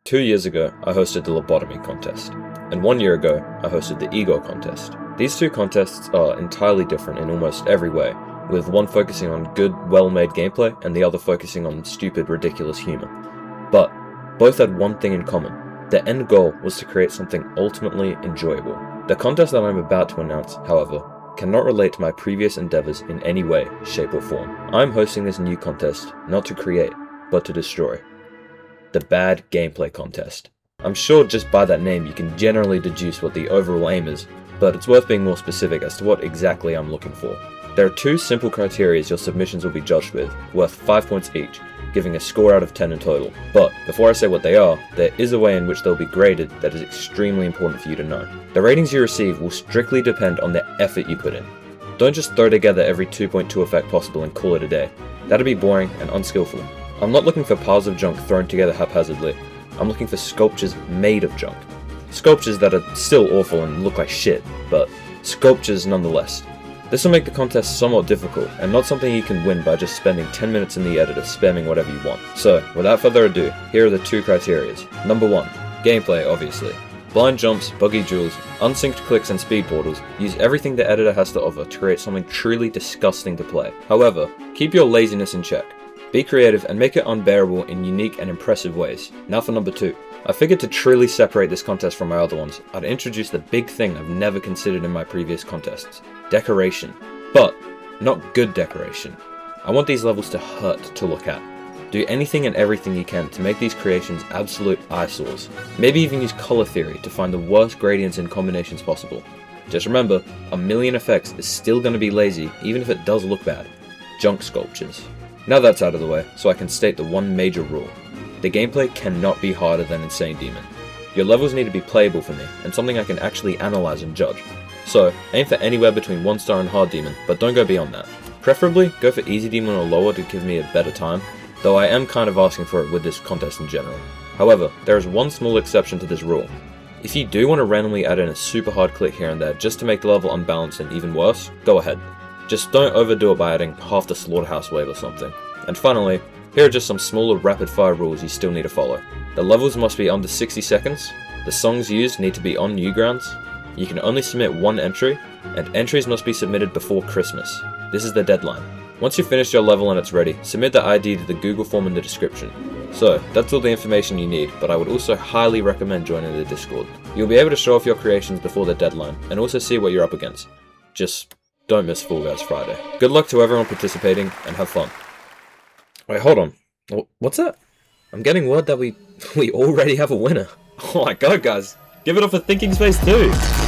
2 years ago, I hosted the lobotomy contest, and 1 year ago, I hosted the ego contest. These two contests are entirely different in almost every way, with one focusing on good, well-made gameplay, and the other focusing on stupid, ridiculous humor. But both had one thing in common. Their end goal was to create something ultimately enjoyable. The contest that I'm about to announce, however, cannot relate to my previous endeavors in any way, shape, or form. I'm hosting this new contest not to create, but to destroy. The Bad Gameplay Contest. I'm sure just by that name you can generally deduce what the overall aim is, but it's worth being more specific as to what exactly I'm looking for. There are two simple criteria your submissions will be judged with, worth 5 points each, giving a score out of 10 in total. But before I say what they are, there is a way in which they'll be graded that is extremely important for you to know. The ratings you receive will strictly depend on the effort you put in. Don't just throw together every 2.2 effect possible and call it a day. That'd be boring and unskillful. I'm not looking for piles of junk thrown together haphazardly. I'm looking for sculptures made of junk. Sculptures that are still awful and look like shit, but sculptures nonetheless. This will make the contest somewhat difficult, and not something you can win by just spending 10 minutes in the editor spamming whatever you want. So, without further ado, here are the two criteria. Number 1. Gameplay, obviously. Blind jumps, buggy duels, unsynced clicks and speed portals use everything the editor has to offer to create something truly disgusting to play. However, keep your laziness in check. Be creative and make it unbearable in unique and impressive ways. Now for number 2. I figured to truly separate this contest from my other ones, I'd introduce the big thing I've never considered in my previous contests. Decoration. But, not good decoration. I want these levels to hurt to look at. Do anything and everything you can to make these creations absolute eyesores. Maybe even use color theory to find the worst gradients and combinations possible. Just remember, a million effects is still going to be lazy even if it does look bad. Junk sculptures. Now that's out of the way, so I can state the one major rule. The gameplay cannot be harder than Insane Demon. Your levels need to be playable for me, and something I can actually analyze and judge. So, aim for anywhere between 1 star and Hard Demon, but don't go beyond that. Preferably, go for Easy Demon or lower to give me a better time, though I am kind of asking for it with this contest in general. However, there is one small exception to this rule. If you do want to randomly add in a super hard click here and there just to make the level unbalanced and even worse, go ahead. Just don't overdo it by adding half the Slaughterhouse wave or something. And finally, here are just some smaller rapid fire rules you still need to follow. The levels must be under 60 seconds, the songs used need to be on Newgrounds, you can only submit one entry, and entries must be submitted before Christmas. This is the deadline. Once you've finished your level and it's ready, submit the ID to the Google form in the description. So, that's all the information you need, but I would also highly recommend joining the Discord. You'll be able to show off your creations before the deadline, and also see what you're up against. Just don't miss Fall Guys Friday. Good luck to everyone participating, and have fun. Wait, hold on. What's that? I'm getting word that we already have a winner. Oh my god, guys. Give it up for Thinking Space 2!